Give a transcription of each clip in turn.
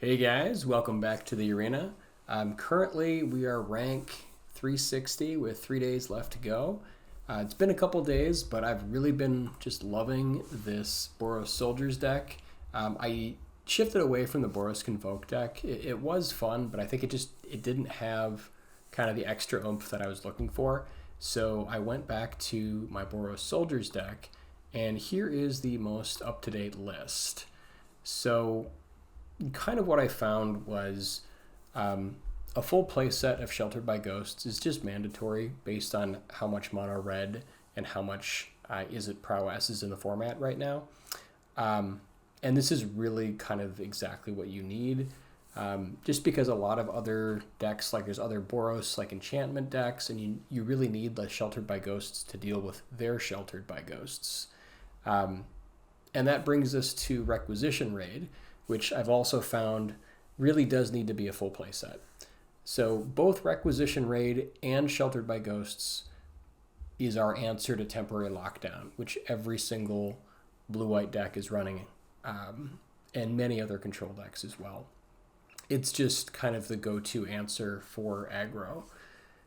Hey guys, welcome back to the arena. Currently, we are rank 360 with 3 days left to go. It's been a couple days, but I've really been just loving this Boros Soldiers deck. I shifted away from the Boros Convoke deck. It was fun, but I think it didn't have kind of the extra oomph that I was looking for. So I went back to my Boros Soldiers deck, and here is the most up-to-date list. So kind of what I found was a full play set of Sheltered by Ghosts is just mandatory based on how much mono red and how much Izzet prowess is in the format right now. And this is really kind of exactly what you need. Just because a lot of other decks, like there's other Boros, like enchantment decks, and you really need the Sheltered by Ghosts to deal with their Sheltered by Ghosts. And that brings us to Requisition Raid, which I've also found really does need to be a full play set. So both Requisition Raid and Sheltered by Ghosts is our answer to Temporary Lockdown, which every single blue-white deck is running, and many other control decks as well. It's just kind of the go-to answer for aggro.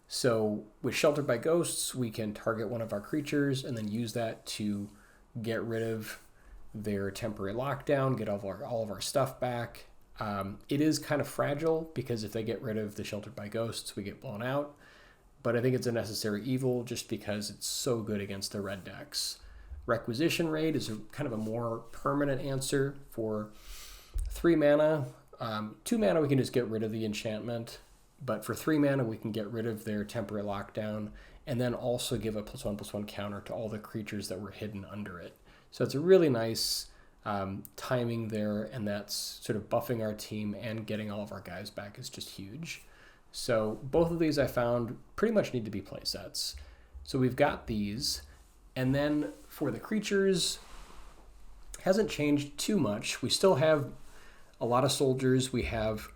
So with Sheltered by Ghosts, we can target one of our creatures and then use that to get rid of their temporary lockdown, get all of our stuff back. It is kind of fragile because if they get rid of the Sheltered by Ghosts, we get blown out. But I think it's a necessary evil just because it's so good against the red decks. Requisition Raid is kind of a more permanent answer for 3 mana. 2 mana we can just get rid of the enchantment, but for 3 mana we can get rid of their temporary lockdown and then also give a +1/+1 counter to all the creatures that were hidden under it. So it's a really nice timing there, and that's sort of buffing our team and getting all of our guys back is just huge. So both of these I found pretty much need to be play sets. So we've got these, and then for the creatures, hasn't changed too much. We still have a lot of soldiers. We have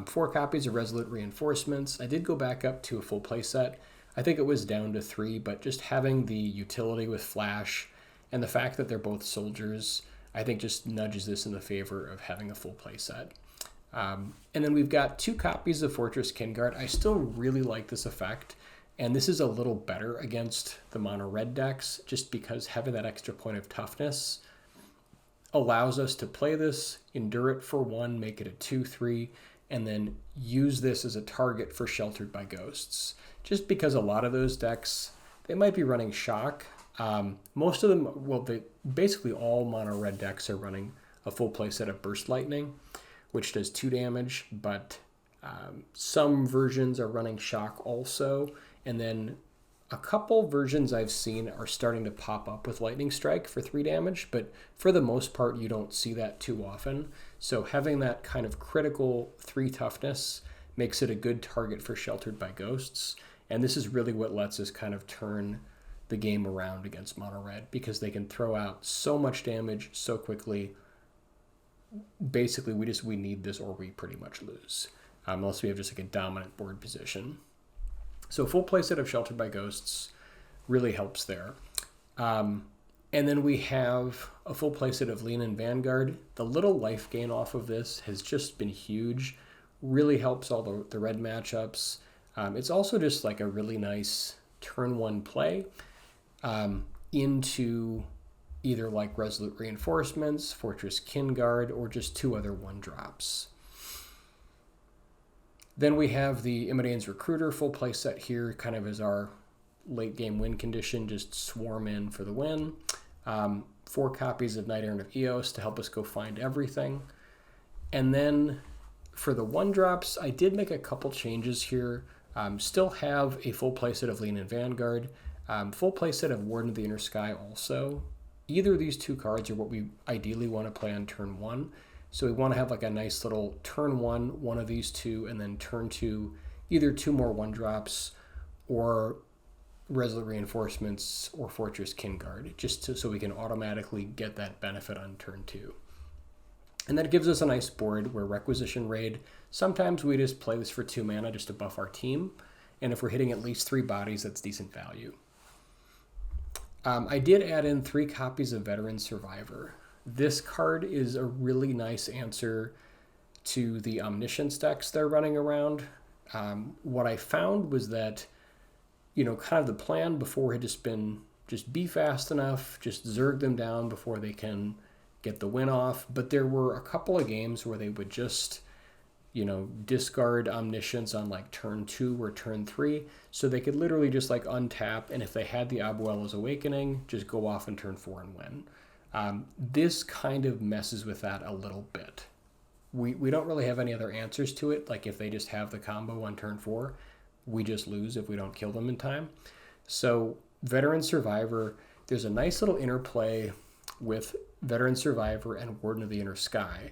4 copies of Resolute Reinforcements. I did go back up to a full play set. I think it was down to 3, but just having the utility with Flash and the fact that they're both soldiers, I think just nudges this in the favor of having a full play set. And then we've got 2 copies of Fortress Kinguard. I still really like this effect, and this is a little better against the mono red decks just because having that extra point of toughness allows us to play this, endure it for 1, make it a 2/3, and then use this as a target for Sheltered by Ghosts. Just because a lot of those decks, they might be running Shock. Most of them, basically all mono red decks are running a full play set of Burst Lightning, which does 2 damage, but some versions are running Shock also, and then a couple versions I've seen are starting to pop up with Lightning Strike for 3 damage, but for the most part you don't see that too often. So having that kind of critical 3 toughness makes it a good target for Sheltered by Ghosts, and this is really what lets us kind of turn the game around against mono red because they can throw out so much damage so quickly. Basically we need this or we pretty much lose, unless we have just like a dominant board position. So full play set of Sheltered by Ghosts really helps there. And then we have a full play set of Leonin Vanguard. The little life gain off of this has just been huge, really helps all the red matchups. It's also just like a really nice turn 1 play into either like Resolute Reinforcements, Fortress Kinguard, or just 2 other 1-drops. Then we have the Immodane's Recruiter full play set here, kind of as our late game win condition, just swarm in for the win. 4 copies of Knight Errant of Eos to help us go find everything. And then for the 1-drops, I did make a couple changes here. Still have a full play set of Leonin Vanguard, full play set of Warden of the Inner Sky also. Either of these 2 cards are what we ideally want to play on turn 1. So we want to have like a nice little turn 1 of these 2, and then turn 2, either 2 more 1-drops or Resolute Reinforcements or Fortress Kinguard, so we can automatically get that benefit on turn 2. And that gives us a nice board where Requisition Raid, sometimes we just play this for 2 mana just to buff our team, and if we're hitting at least 3 bodies, that's decent value. I did add in 3 copies of Veteran Survivor. This card is a really nice answer to the Omniscience decks they're running around. What I found was that, kind of the plan before had just been just be fast enough, just zerg them down before they can get the win off. But there were a couple of games where they would just, discard Omniscience on like turn 2 or turn 3. So they could literally just like untap, and if they had the Abuela's Awakening, just go off in turn 4 and win. This kind of messes with that a little bit. We don't really have any other answers to it. Like if they just have the combo on turn 4, we just lose if we don't kill them in time. So Veteran Survivor, there's a nice little interplay with Veteran Survivor and Warden of the Inner Sky,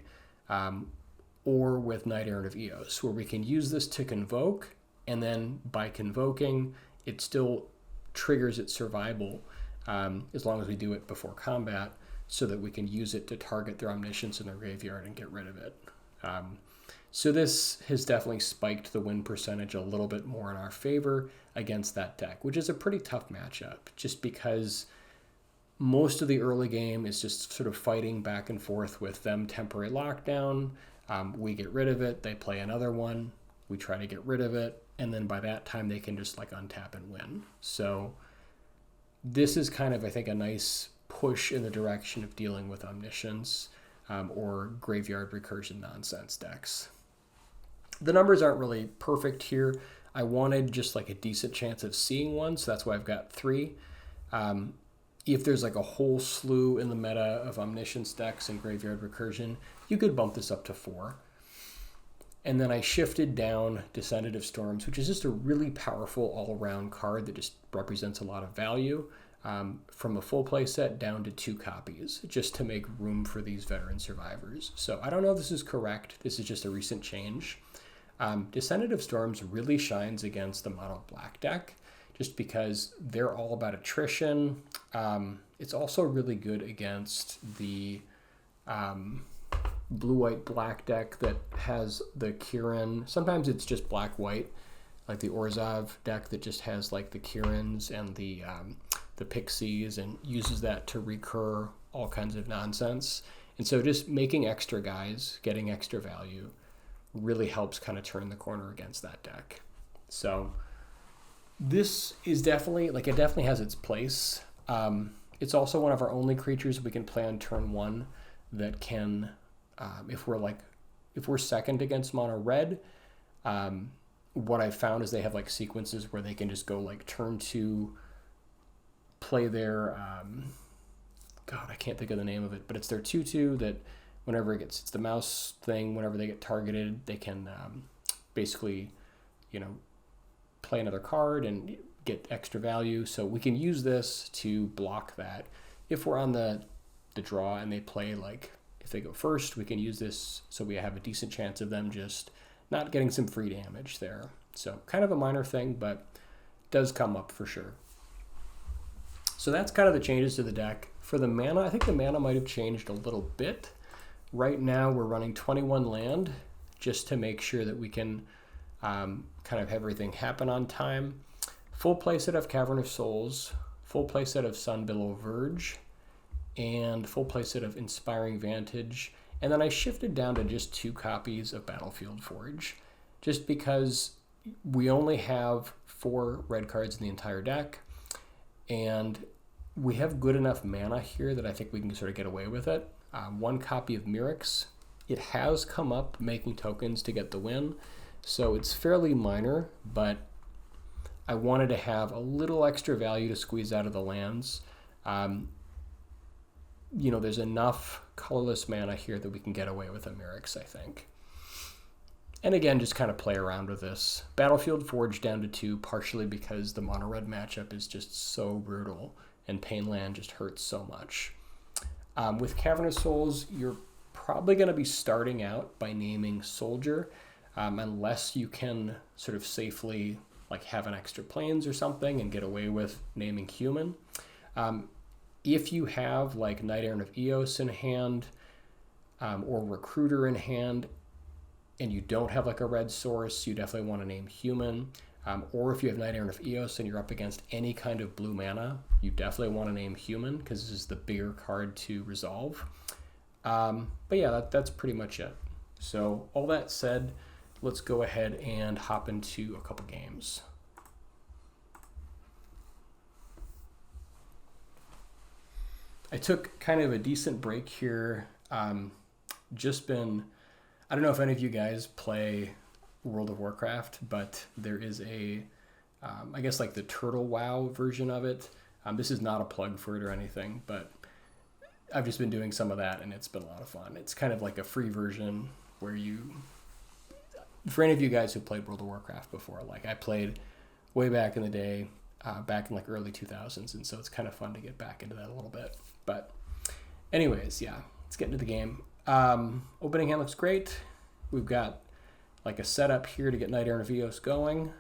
or with Knight Errant of Eos, where we can use this to convoke, and then by convoking, it still triggers its survival, as long as we do it before combat, so that we can use it to target their Omniscience in their graveyard and get rid of it. So this has definitely spiked the win percentage a little bit more in our favor against that deck, which is a pretty tough matchup, just because most of the early game is just sort of fighting back and forth with them temporary lockdown. We get rid of it, they play another one, we try to get rid of it, and then by that time they can just like untap and win. So this is kind of, I think, a nice push in the direction of dealing with Omniscience or graveyard recursion nonsense decks. The numbers aren't really perfect here. I wanted just like a decent chance of seeing one, so that's why I've got 3. If there's like a whole slew in the meta of Omniscience decks and graveyard recursion, you could bump this up to 4. And then I shifted down Descendant of Storms, which is just a really powerful all-around card that just represents a lot of value, from a full play set down to 2 copies, just to make room for these Veteran Survivors. So I don't know if this is correct. This is just a recent change. Descendant of Storms really shines against the mono black deck, just because they're all about attrition. It's also really good against the blue-white black deck that has the Kirin. Sometimes it's just black-white, like the Orzhov deck that just has like the Kirins and the Pixies and uses that to recur all kinds of nonsense. And so just making extra guys, getting extra value, really helps kind of turn the corner against that deck. So this is definitely, like, it definitely has its place. It's also one of our only creatures we can play on turn 1 that can, if we're second against mono red, what I found is they have like sequences where they can just go like turn 2, play their, I can't think of the name of it, but it's their 2/2 that whenever it's the mouse thing, whenever they get targeted, they can basically, play another card and get extra value. So we can use this to block that. If we're on the draw and they play, like, if they go first, we can use this so we have a decent chance of them just not getting some free damage there. So kind of a minor thing, but does come up for sure. So that's kind of the changes to the deck. For the mana, I think the mana might have changed a little bit. Right now we're running 21 land just to make sure that we can kind of have everything happen on time. Full playset of Cavern of Souls, full playset of Sunbillow Verge, and full playset of Inspiring Vantage. And then I shifted down to just 2 copies of Battlefield Forge, just because we only have 4 red cards in the entire deck, and we have good enough mana here that I think we can sort of get away with it. 1 copy of Mirix. It has come up making tokens to get the win, so it's fairly minor, but I wanted to have a little extra value to squeeze out of the lands. There's enough colorless mana here that we can get away with a Mirix, I think. And again, just kind of play around with this. Battlefield Forge down to 2, partially because the mono-red matchup is just so brutal, and Painland just hurts so much. With Cavern of Souls, you're probably going to be starting out by naming Soldier, unless you can sort of safely like have an extra planes or something and get away with naming Human. If you have like Knight Errant of Eos in hand, or Recruiter in hand, and you don't have like a red source, you definitely want to name Human. Or if you have Knight Errant of Eos and you're up against any kind of blue mana, you definitely want to name Human, because this is the bigger card to resolve. But yeah, that's pretty much it. So all that said, let's go ahead and hop into a couple games. I took kind of a decent break here. Just been, I don't know if any of you guys play World of Warcraft, but there is a, I guess like the Turtle WoW version of it. This is not a plug for it or anything, but I've just been doing some of that and it's been a lot of fun. It's kind of like a free version where you, for any of you guys who played World of Warcraft before, like I played way back in the day, back in like early 2000s, and so it's kind of fun to get back into that a little bit. But anyways, yeah, let's get into the game. Opening hand looks great. We've got like a setup here to get Knight Errant of Eos going.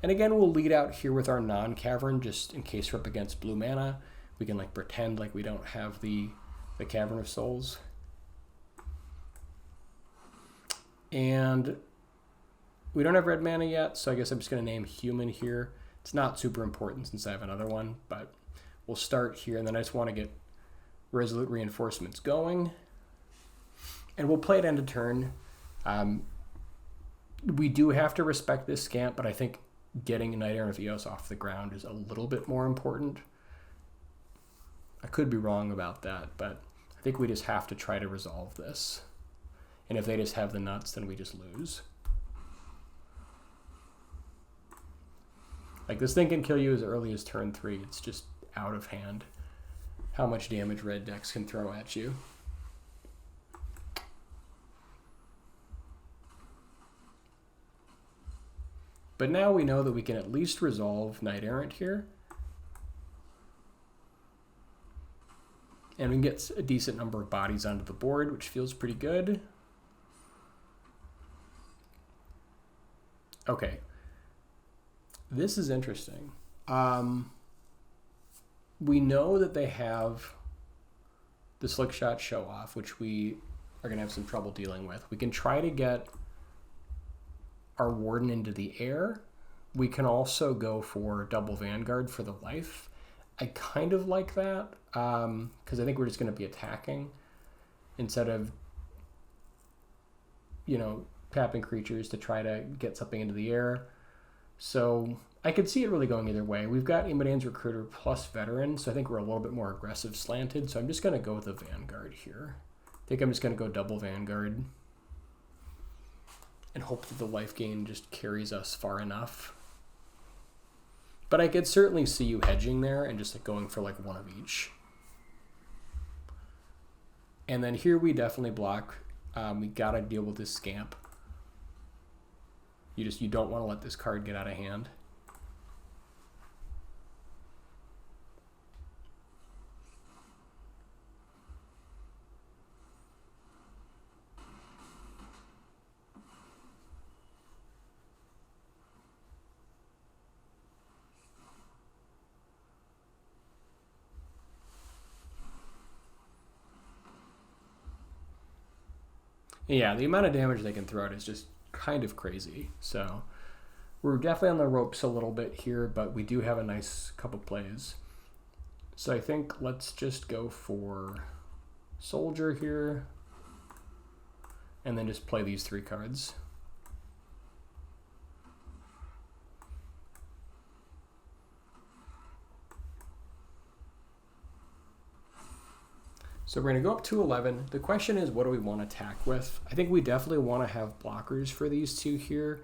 And again, we'll lead out here with our non-cavern just in case we're up against blue mana. We can like pretend like we don't have the Cavern of Souls. And we don't have red mana yet, so I guess I'm just going to name human here. It's not super important since I have another one, but we'll start here, and then I just want to get Resolute Reinforcements going. And we'll play it end of turn. We do have to respect this scamp, but I think getting Knight Errant of Eos off the ground is a little bit more important. I could be wrong about that, but I think we just have to try to resolve this. And if they just have the nuts, then we just lose. Like this thing can kill you as early as turn 3. It's just out of hand how much damage red decks can throw at you. But now we know that we can at least resolve Knight Errant here. And we can get a decent number of bodies onto the board, which feels pretty good. Okay. This is interesting. We know that they have the Slickshot Show-Off, which we are going to have some trouble dealing with. We can try to get our Warden into the air. We can also go for double Vanguard for the life. I kind of like that because I think we're just going to be attacking instead of, you know, tapping creatures to try to get something into the air. So I could see it really going either way. We've got Immodan's Recruiter plus Veteran, so I think we're a little bit more aggressive slanted. So I'm just going to go with the Vanguard here. I think I'm just going to go double Vanguard and hope that the life gain just carries us far enough. But I could certainly see you hedging there and just like going for like one of each. And then here we definitely block. We got to deal with this scamp. You don't want to let this card get out of hand. Yeah, the amount of damage they can throw out is just kind of crazy. So we're definitely on the ropes a little bit here, but we do have a nice couple plays. So I think let's just go for Soldier here and then just play these 3 cards. So we're going to go up to 11. The question is, what do we want to attack with? I think we definitely want to have blockers for these 2 here.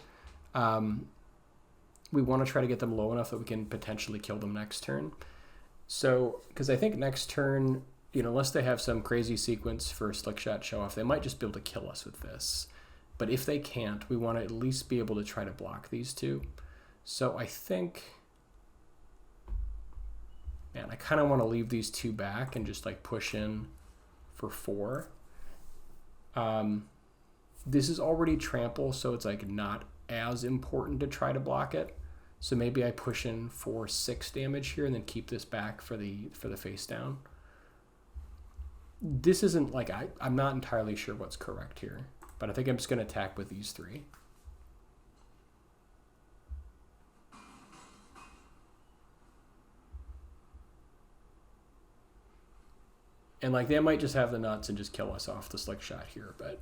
We want to try to get them low enough that we can potentially kill them next turn. So, because I think next turn, you know, unless they have some crazy sequence for Slickshot Show-Off, they might just be able to kill us with this. But if they can't, we want to at least be able to try to block these 2. So I think, man, I kind of want to leave these 2 back and just like push in for 4. This is already trample, so it's like not as important to try to block it. So maybe I push in for 6 damage here and then keep this back for the face down. This isn't like, I'm not entirely sure what's correct here, but I think I'm just going to attack with these 3. And like they might just have the nuts and just kill us off the Slick Shot here, but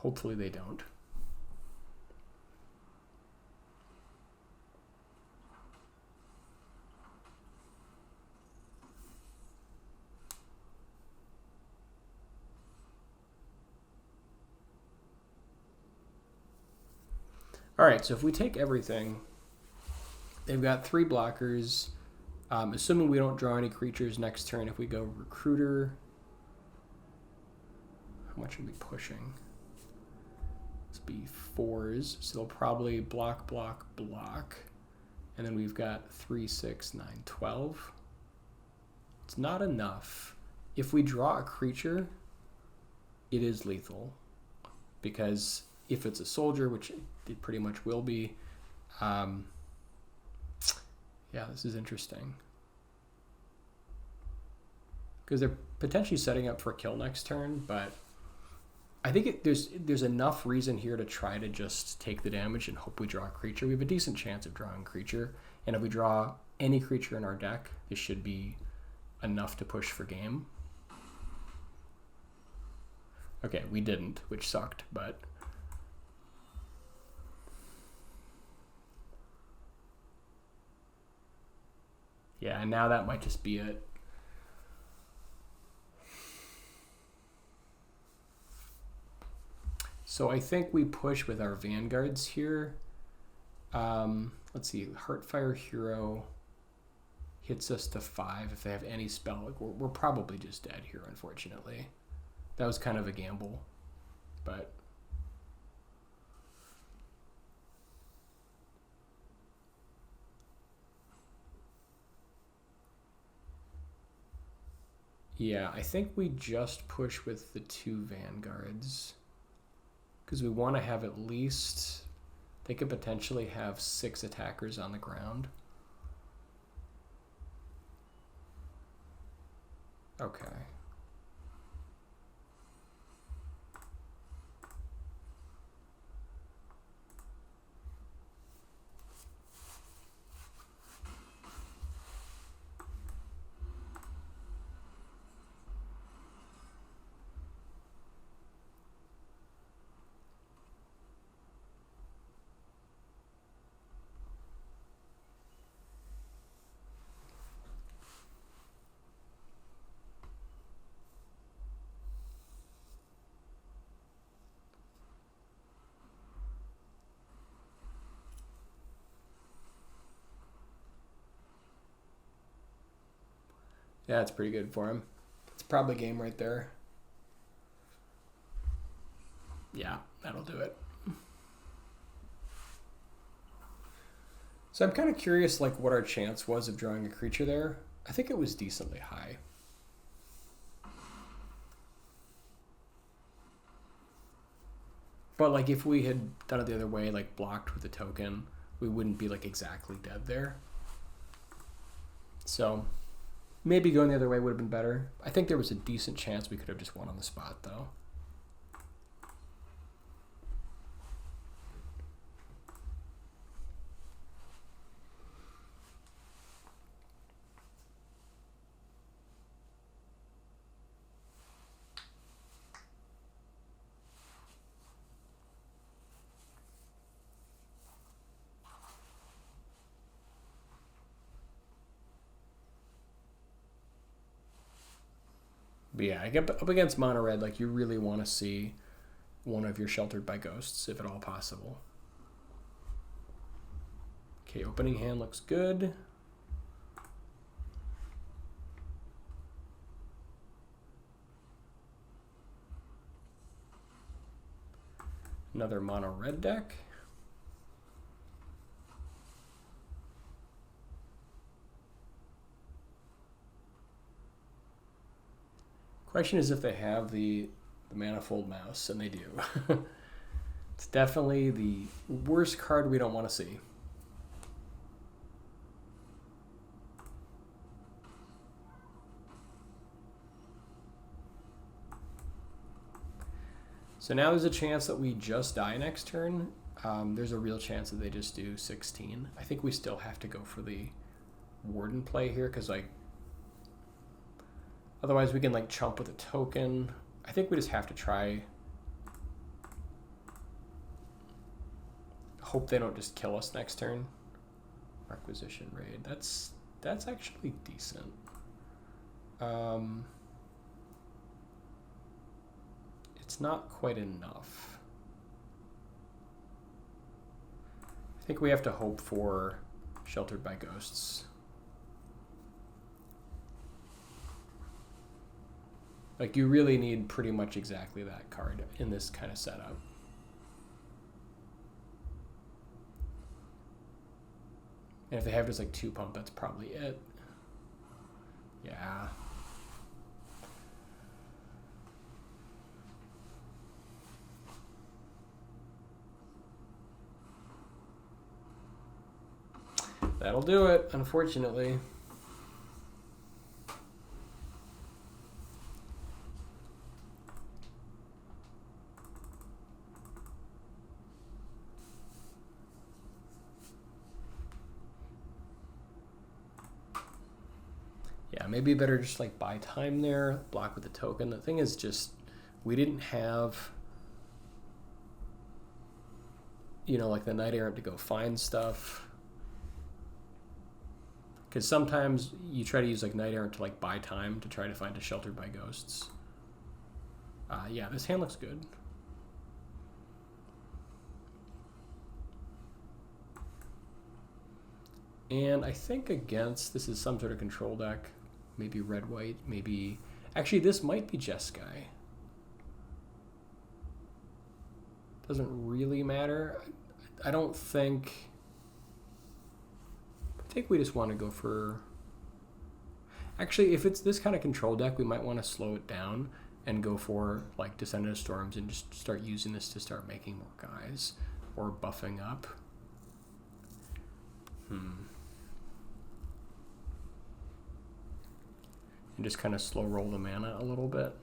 Hopefully they don't. All right, so if we take everything, they've got 3 blockers. Assuming we don't draw any creatures next turn, if we go Recruiter, how much are we pushing? Let's be 4s, so they'll probably block, block, block. And then we've got 3, 6, 9, 12. It's not enough. If we draw a creature, it is lethal. Because if it's a soldier, which it pretty much will be, yeah, this is interesting. Because they're potentially setting up for a kill next turn, but I think there's enough reason here to try to just take the damage and hope we draw a creature. We have a decent chance of drawing a creature, and if we draw any creature in our deck, this should be enough to push for game. Okay, we didn't, which sucked, but... yeah, and now that might just be it. So I think we push with our Vanguards here. Let's see, Heartfire Hero hits us to 5 if they have any spell. Like we're probably just dead here, unfortunately. That was kind of a gamble, but... yeah, I think we just push with the 2 Vanguards. Because we want to have at least... they could potentially have 6 attackers on the ground. Okay. Yeah, it's pretty good for him. It's probably game right there. Yeah, that'll do it. So I'm kind of curious like what our chance was of drawing a creature there. I think it was decently high. But like if we had done it the other way, like blocked with a token, we wouldn't be like exactly dead there. So maybe going the other way would have been better. I think there was a decent chance we could have just won on the spot though. But yeah, I get up against mono red, like you really want to see one of your Sheltered by Ghosts, if at all possible. Okay, opening hand looks good. Another mono red deck. Question is if they have the Manifold Mouse, and they do. It's definitely the worst card we don't want to see. So now there's a chance that we just die next turn. There's a real chance that they just do 16. I think we still have to go for the Warden play here, because like otherwise we can like chump with a token. I think we just have to try hope they don't just kill us next turn. Requisition raid. That's actually decent. It's not quite enough. I think we have to hope for Sheltered by Ghosts. Like, you really need pretty much exactly that card in this kind of setup. And if they have just like 2 pump, that's probably it. Yeah. That'll do it, unfortunately. Yeah, maybe better just like buy time there, block with the token. The thing is just, we didn't have, you know, like the Knight Errant to go find stuff. Because sometimes you try to use like Knight Errant to like buy time to try to find a Sheltered by Ghosts. Yeah, this hand looks good. And I think against, this is some sort of control deck. Maybe red-white, maybe... Actually, this might be Jeskai. Doesn't really matter. I don't think... I think we just want to go for... Actually, if it's this kind of control deck, we might want to slow it down and go for like Descendant of Storms and just start using this to start making more guys or buffing up. And just kind of slow roll the mana a little bit.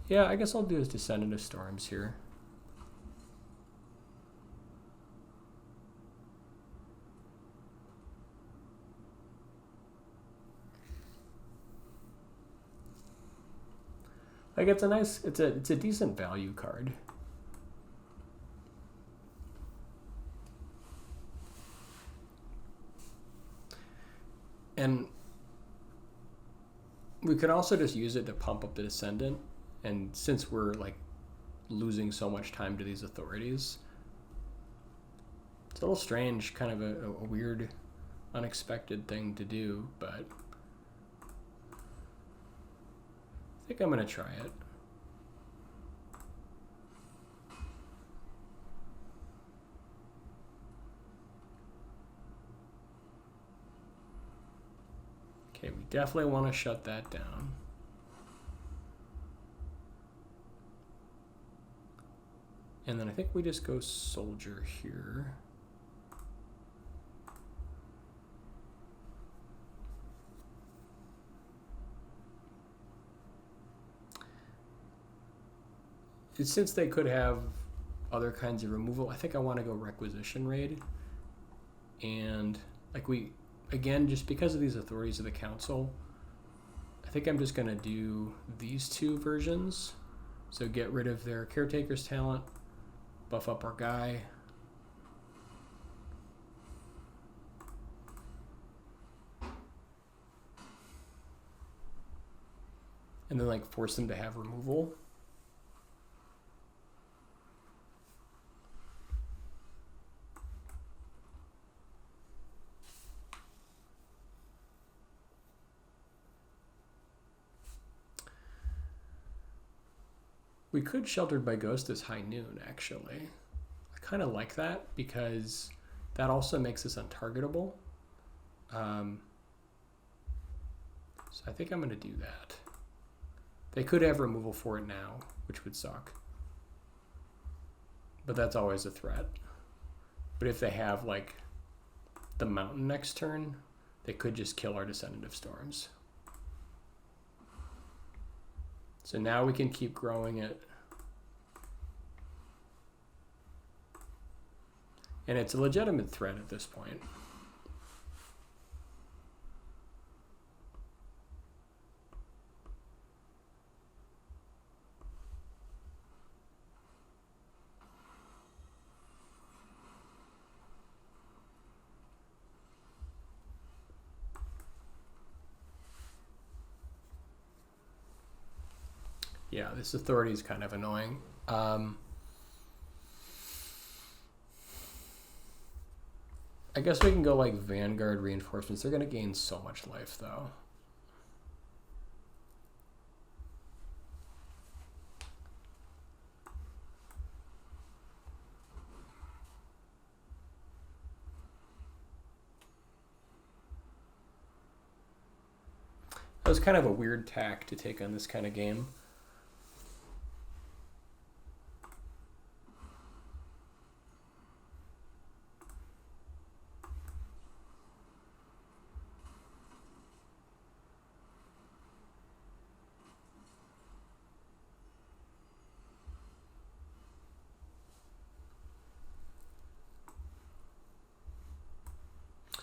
Yeah, I guess I'll do is Descendant of Storms here. Like, it's a nice, it's a decent value card. And we could also just use it to pump up the Descendant. And since we're like losing so much time to these authorities, it's a little strange, kind of a weird, unexpected thing to do, but I think I'm gonna try it. Okay, we definitely want to shut that down. And then I think we just go Soldier here. Since they could have other kinds of removal, I think I want to go Requisition Raid. And like again, just because of these authorities of the council, I think I'm just going to do these 2 versions. So get rid of their Caretaker's talent, buff up our guy. And then like force them to have removal. We could Sheltered by Ghost as High Noon, actually. I kind of like that because that also makes us untargetable. So I think I'm going to do that. They could have removal for it now, which would suck. But that's always a threat. But if they have like the mountain next turn, they could just kill our Descendant of Storms. So now we can keep growing it. And it's a legitimate threat at this point. Yeah, this authority is kind of annoying. I guess we can go like Vanguard Reinforcements. They're going to gain so much life, though. That was kind of a weird tack to take on this kind of game.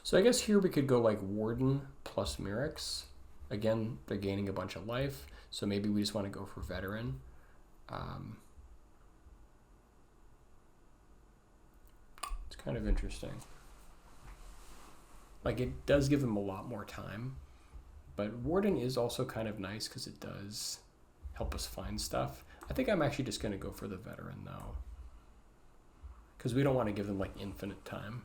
So I guess here we could go like Warden plus Mirrex. Again, they're gaining a bunch of life, so maybe we just want to go for Veteran. It's kind of interesting. Like, it does give them a lot more time, but Warden is also kind of nice because it does help us find stuff. I think I'm actually just going to go for the Veteran, though, because we don't want to give them, like, infinite time.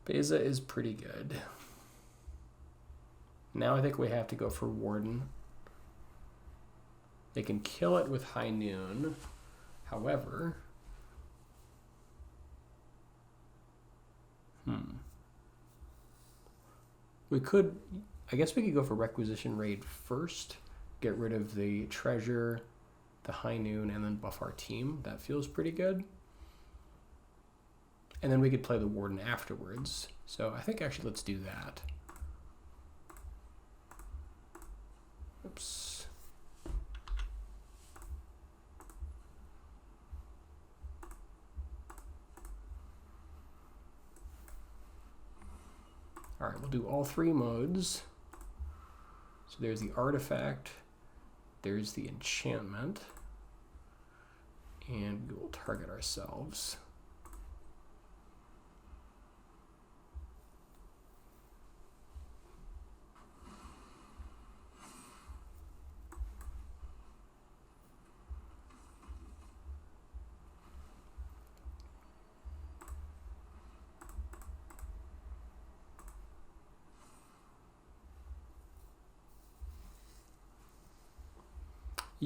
Beza is pretty good. Now I think we have to go for Warden. They can kill it with High Noon. However, we could, I guess we could go for Requisition Raid first, get rid of the treasure, the High Noon, and then buff our team. That feels pretty good. And then we could play the Warden afterwards. So I think actually let's do that. Oops. All right, we'll do all three modes. So there's the artifact, there's the enchantment, and we will target ourselves.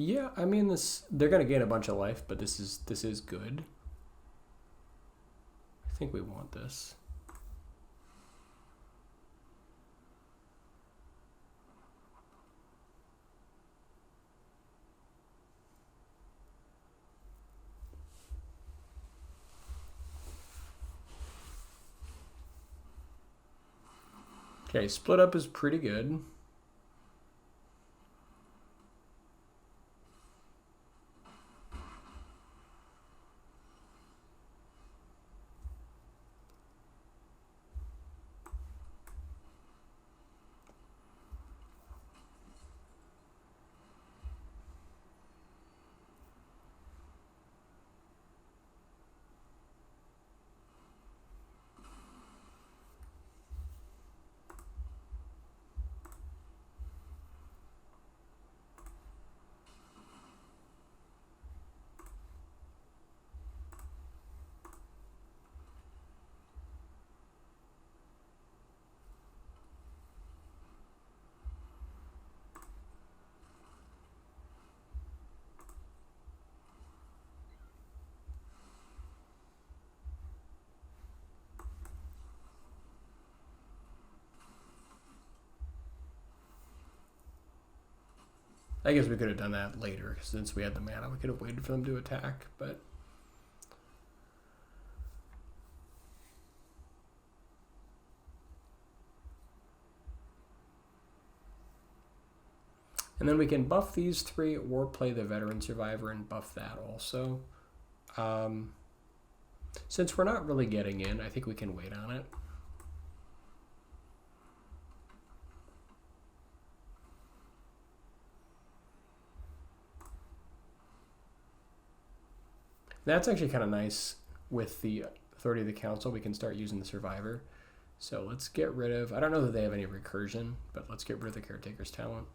Yeah, I mean they're gonna gain a bunch of life, but this is good. I think we want this. Okay, split up is pretty good. I guess we could have done that later, since we had the mana. We could have waited for them to attack, but... And then we can buff these three or play the Veteran Survivor and buff that also. Since we're not really getting in, I think we can wait on it. That's actually kind of nice. With the authority of the council, we can start using the survivor. So let's get rid of, I don't know that they have any recursion, but let's get rid of the caretaker's talent.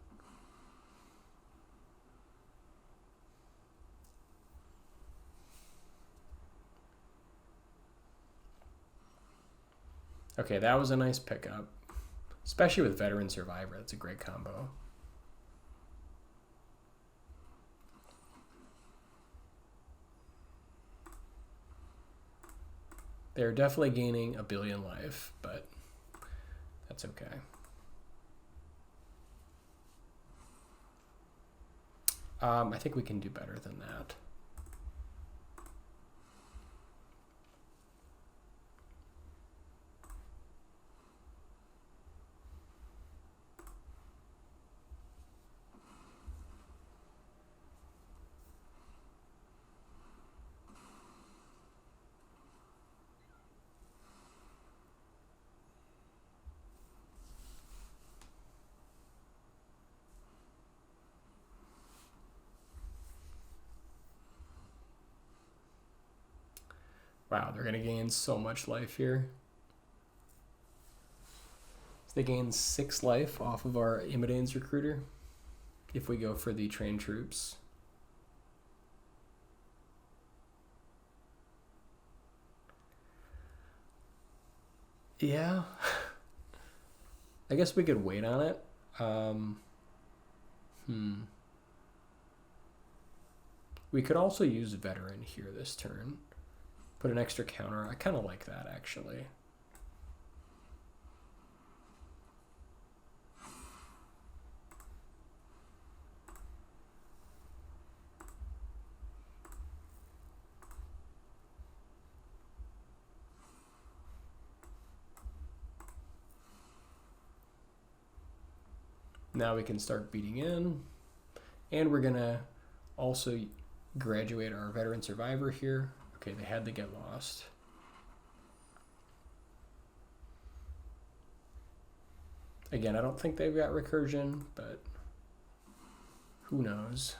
Okay, that was a nice pickup, especially with veteran survivor. That's a great combo. They're definitely gaining 1 billion life, but that's okay. I think we can do better than that. Wow, they're going to gain so much life here. So they gain 6 life off of our Imidane's recruiter if we go for the trained troops. Yeah. I guess we could wait on it. We could also use veteran here this turn. Put an extra counter. I kind of like that, actually. Now we can start beating in. And we're going to also graduate our veteran survivor here. Okay, they had to get lost. Again, I don't think they've got recursion, but who knows?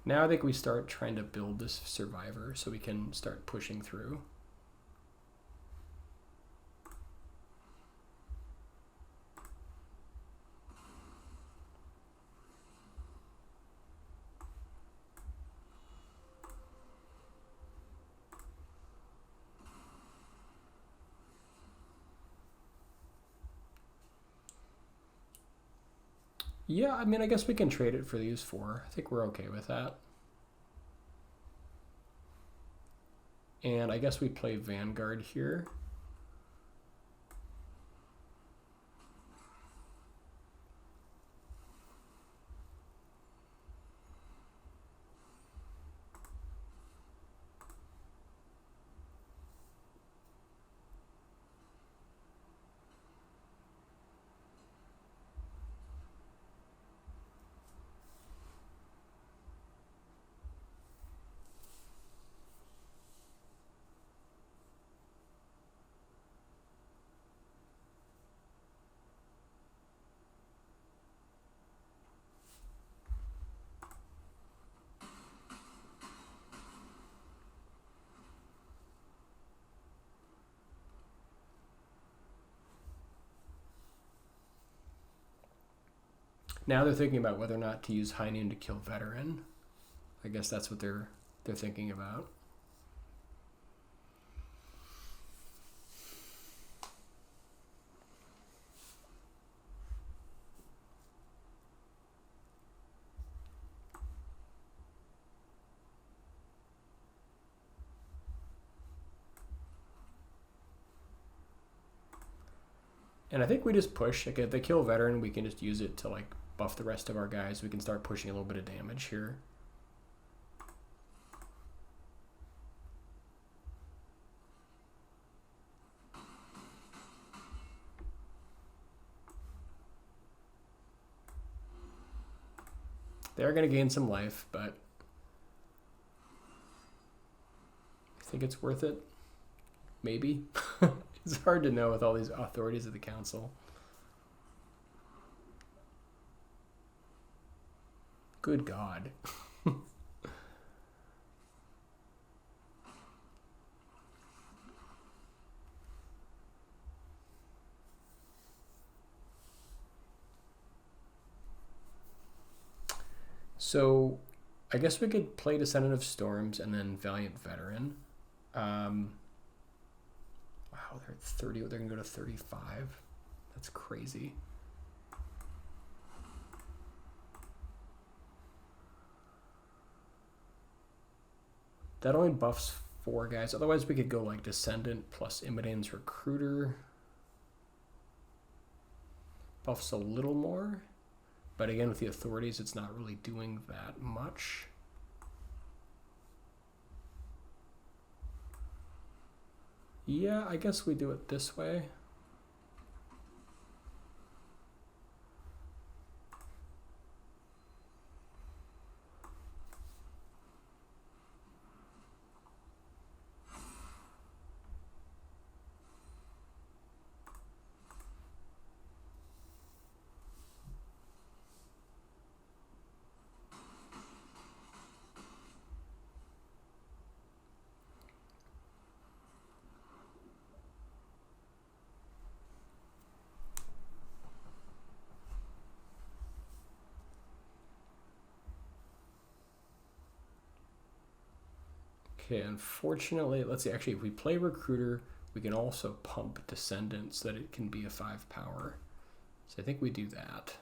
Now I think we start trying to build this survivor so we can start pushing through. Yeah, I mean, I guess we can trade it for these 4. I think we're okay with that. And I guess we play Vanguard here. Now they're thinking about whether or not to use High Noon to kill veteran. I guess that's what they're thinking about. And I think we just push. Like if they kill veteran, we can just use it to like buff the rest of our guys. We can start pushing a little bit of damage here. They're going to gain some life, but I think it's worth it. Maybe. It's hard to know with all these authorities of the council. Good God. So I guess we could play Descendant of Storms and then Valiant Veteran. Wow, they're at 30. They're going to go to 35. That's crazy. That only buffs 4 guys. Otherwise, we could go like Descendant plus Immodane's Recruiter. Buffs a little more. But again, with the authorities, it's not really doing that much. Yeah, I guess we do it this way. Okay, unfortunately, let's see, actually, if we play Recruiter, we can also pump Descendant so that it can be a 5 power. So I think we do that.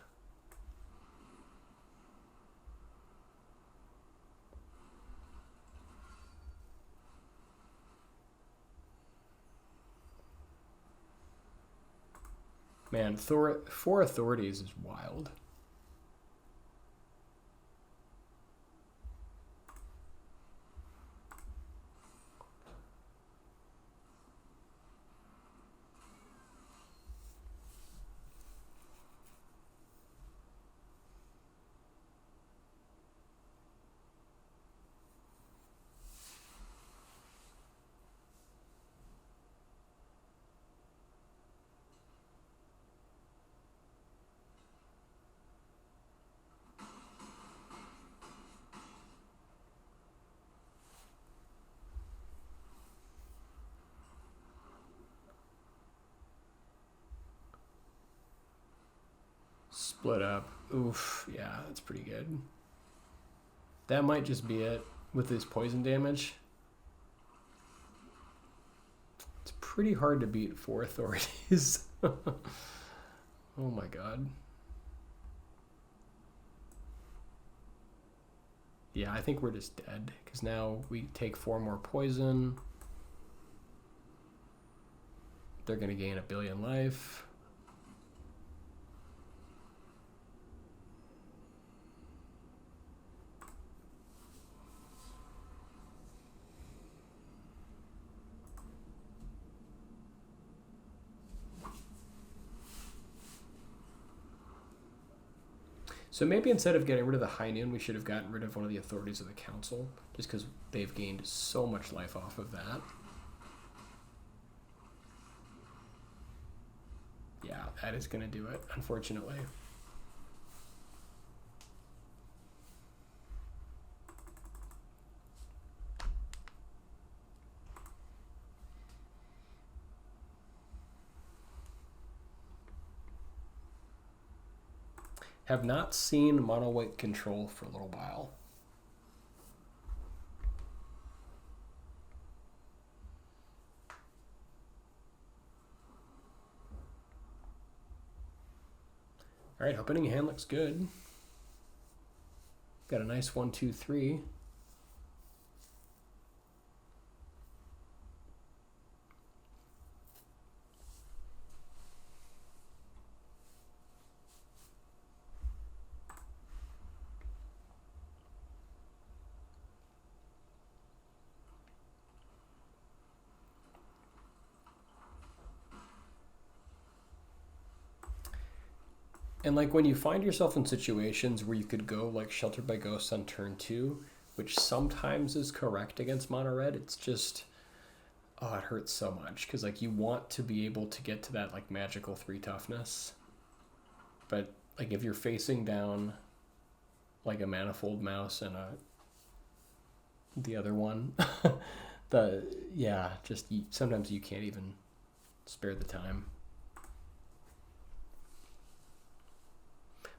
Man, 4 authorities is wild. Split up. Oof, yeah, that's pretty good. That might just be it with this poison damage. It's pretty hard to beat 4 authorities. Oh my god. Yeah, I think we're just dead, because now we take 4 more poison. They're going to gain 1 billion life. So maybe instead of getting rid of the High Noon, we should have gotten rid of one of the authorities of the council, just because they've gained so much life off of that. Yeah, that is going to do it, unfortunately. Have not seen mono white control for a little while. All right, opening hand looks good. Got a nice 1, 2, 3. And like when you find yourself in situations where you could go like Sheltered by Ghosts on turn 2, which sometimes is correct against mono red, it's just, oh, it hurts so much because like you want to be able to get to that like magical 3 toughness. But like if you're facing down like a Manifold Mouse and the other one, sometimes you can't even spare the time.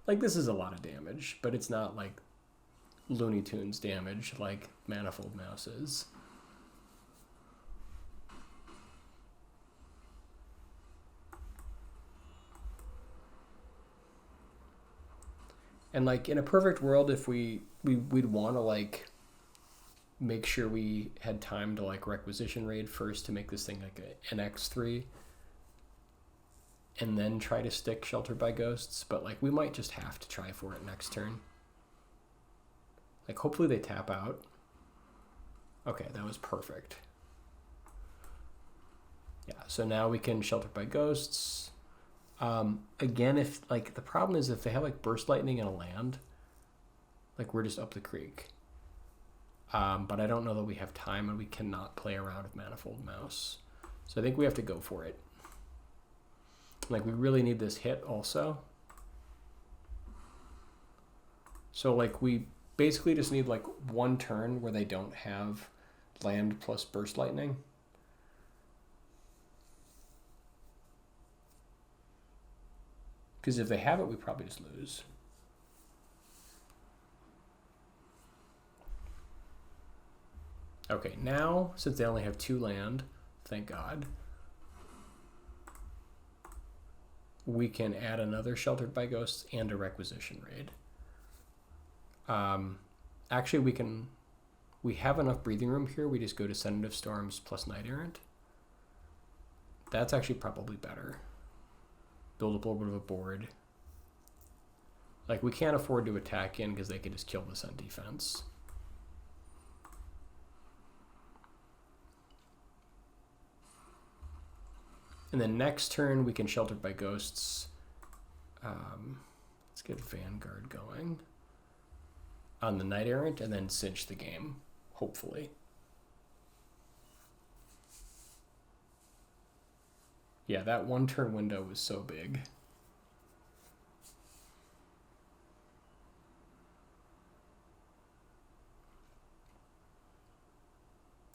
Like this is a lot of damage, but it's not like Looney Tunes damage like Manifold Mouse is. And like in a perfect world, if we'd want to like make sure we had time to like requisition raid first to make this thing like an X3 and then try to stick Sheltered by Ghosts, but like we might just have to try for it next turn. Like hopefully they tap out. Okay, that was perfect. Yeah, so now we can Sheltered by Ghosts. Again, if like the problem is if they have like Burst Lightning and a land, like we're just up the creek. But I don't know that we have time and we cannot play around with Manifold Mouse. So I think we have to go for it. Like we really need this hit also. So like we basically just need like one turn where they don't have land plus Burst Lightning. Because if they have it, we probably just lose. Okay, now, since they only have 2 land, thank God, we can add another Sheltered by Ghosts and a Requisition Raid. Actually, we have enough breathing room here. We just go to Sedative Storms plus Knight Errant. That's actually probably better. Build up a little bit of a board. Like, we can't afford to attack in because they can just kill this on defense. And then next turn, we can Sheltered by Ghosts. Let's get Vanguard going on the Knight Errant and then cinch the game, hopefully. Yeah, that 1 turn window was so big.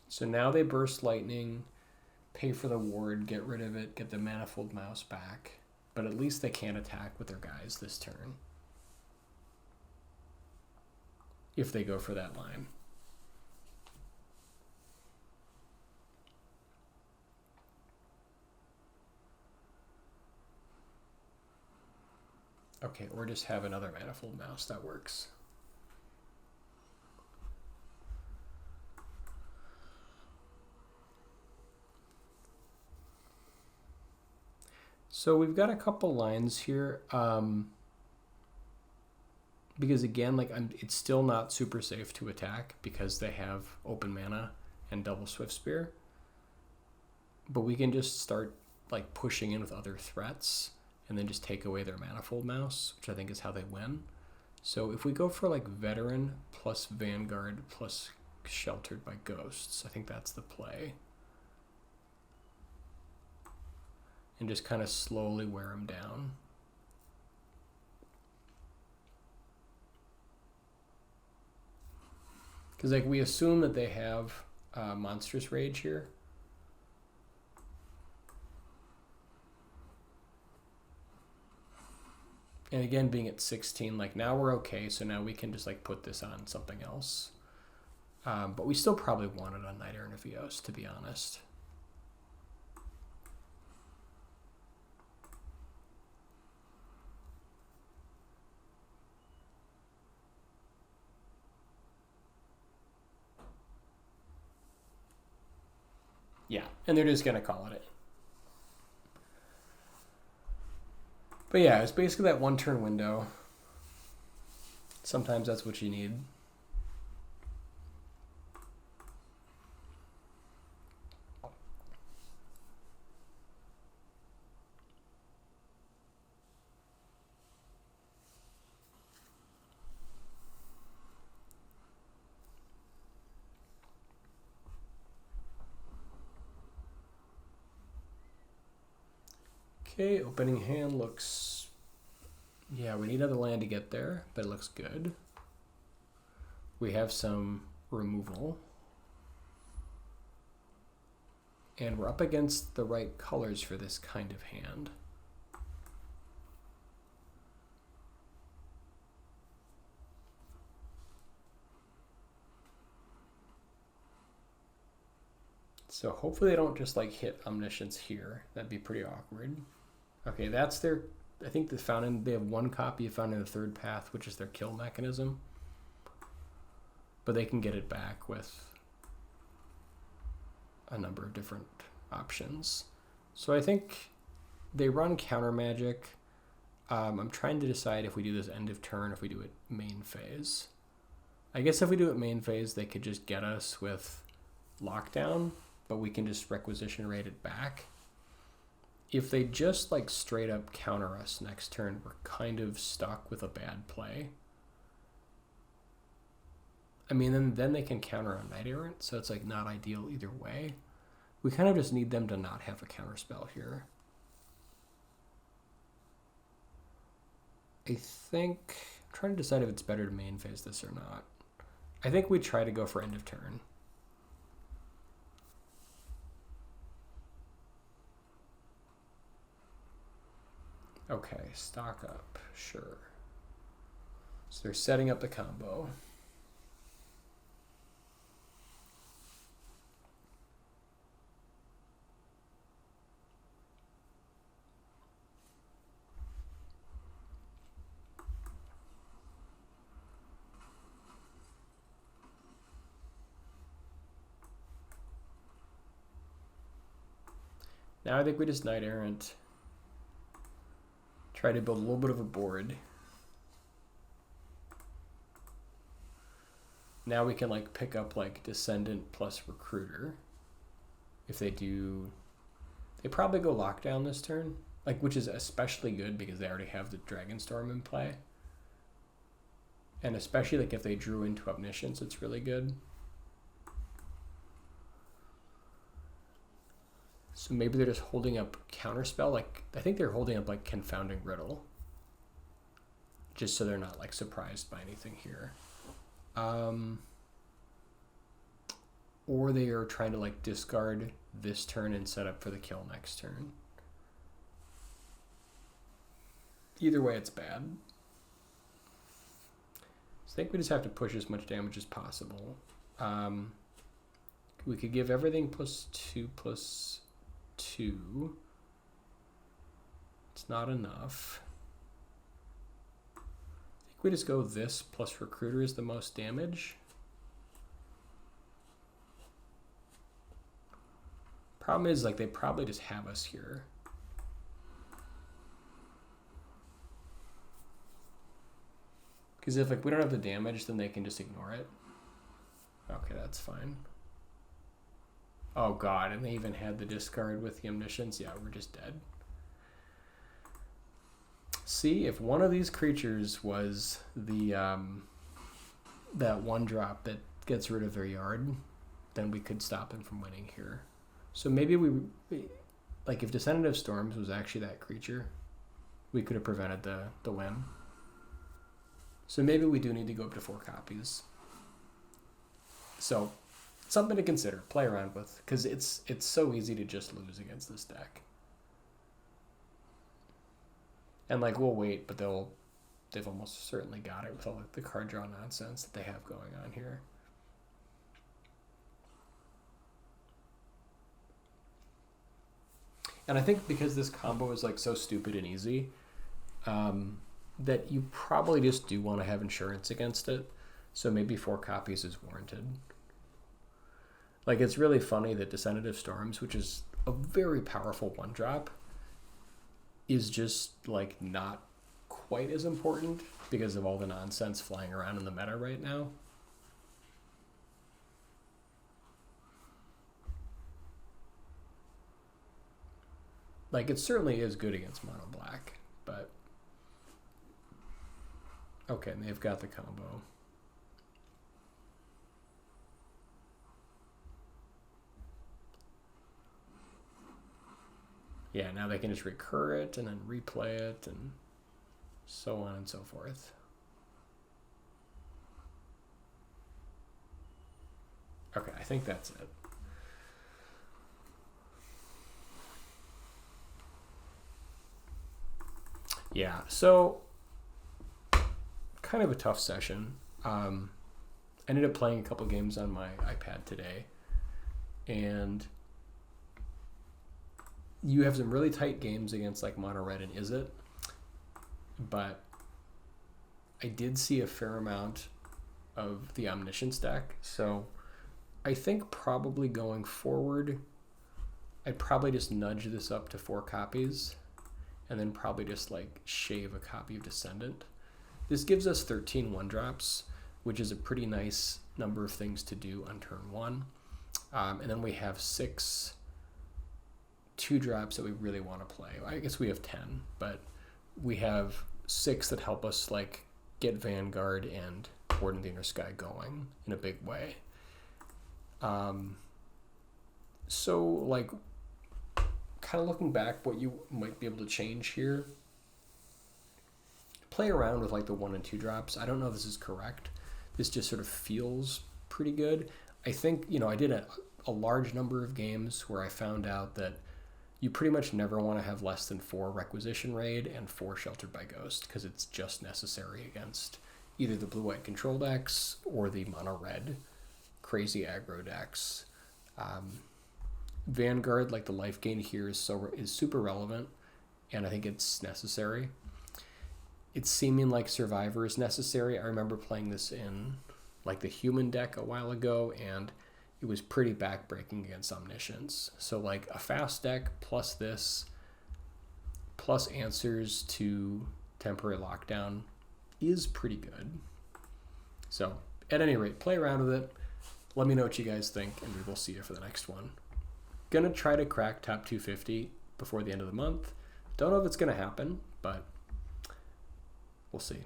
So now they Burst Lightning, pay for the ward, get rid of it, get the Manifold Mouse back. But at least they can't attack with their guys this turn. If they go for that line. Okay, or just have another Manifold Mouse, that works. So we've got a couple lines here, because again, like it's still not super safe to attack because they have open mana and double Swift Spear. But we can just start like pushing in with other threats and then just take away their Manifold Mouse, which I think is how they win. So if we go for like Veteran plus Vanguard plus Sheltered by Ghosts, I think that's the play. And just kind of slowly wear them down. Because like we assume that they have Monstrous Rage here. And again, being at 16, like now we're okay, so now we can just like put this on something else. But we still probably want it on Knight Errant of Eos, to be honest. Yeah, and they're just gonna call it. But yeah, it's basically that 1 turn window. Sometimes that's what you need. Okay, opening hand looks... Yeah, we need another land to get there, but it looks good. We have some removal. And we're up against the right colors for this kind of hand. So hopefully they don't just like hit Omniscience here. That'd be pretty awkward. Okay, that's their... I think they have one copy of Founding the Third Path, which is their kill mechanism. But they can get it back with a number of different options. So I think they run counter magic. I'm trying to decide if we do this end of turn, if we do it main phase. I guess if we do it main phase, they could just get us with lockdown, but we can just requisition rate it back. If they just like straight up counter us next turn, we're kind of stuck with a bad play. I mean, then they can counter on Knight Errant, so it's like not ideal either way. We kind of just need them to not have a counter spell here. I think, I'm trying to decide if it's better to main phase this or not. I think we try to go for end of turn. Okay, stock up, sure. So they're setting up the combo. Now I think we just Knight Errant. Try to build a little bit of a board. Now we can like pick up like Descendant plus Recruiter. If they do, they probably go Lockdown this turn, like, which is especially good because they already have the Dragonstorm in play. And especially like if they drew into Omniscience, it's really good. So maybe they're just holding up Counterspell. Like, I think they're holding up like Confounding Riddle. Just so they're not like surprised by anything here. Or they are trying to like discard this turn and set up for the kill next turn. Either way, it's bad. So I think we just have to push as much damage as possible. We could give everything +2/+2. It's not enough. I think we just go this plus Recruiter is the most damage. Problem is, like, they probably just have us here. Because if like we don't have the damage, then they can just ignore it. Okay, that's fine. Oh god, and they even had the discard with the Omniscience. Yeah, we're just dead. See, if one of these creatures was the that 1-drop that gets rid of their yard, then we could stop him from winning here. So maybe we, like, if Descendant of Storms was actually that creature, we could have prevented the win. So maybe we do need to go up to 4 copies. So something to consider, play around with, because it's so easy to just lose against this deck. And like we'll wait, but they've almost certainly got it with all like the card draw nonsense that they have going on here. And I think because this combo is like so stupid and easy, that you probably just do want to have insurance against it. So maybe 4 copies is warranted. Like, it's really funny that Descendant of Storms, which is a very powerful 1-drop, is just like not quite as important because of all the nonsense flying around in the meta right now. Like, it certainly is good against mono black, but okay, and they've got the combo. Yeah, now they can just recur it and then replay it and so on and so forth. Okay, I think that's it. Yeah, so kind of a tough session. I ended up playing a couple games on my iPad today, and you have some really tight games against like Mono Red and Is It, but I did see a fair amount of the Omniscience deck, so I think probably going forward, I'd probably just nudge this up to 4 copies and then probably just like shave a copy of Descendant. This gives us 13 1-drops, which is a pretty nice number of things to do on turn 1. And then we have 6 2-drops that we really want to play. I guess we have 10, but we have 6 that help us like get Vanguard and Warden of the Inner Sky going in a big way. So like kind of looking back, what you might be able to change here, play around with like the 1 and 2 drops. I don't know if this is correct. This just sort of feels pretty good. I think, you know, I did a large number of games where I found out that you pretty much never want to have less than 4 Requisition Raid and 4 Sheltered by Ghost, because it's just necessary against either the blue-white control decks or the mono-red crazy aggro decks. Vanguard, like the life gain here, is super relevant, and I think it's necessary. It's seeming like Survivor is necessary. I remember playing this in like the human deck a while ago, and it was pretty backbreaking against Omniscience. So like a fast deck plus this, plus answers to Temporary Lockdown is pretty good. So at any rate, play around with it. Let me know what you guys think, and we will see you for the next one. Gonna try to crack top 250 before the end of the month. Don't know if it's gonna happen, but we'll see.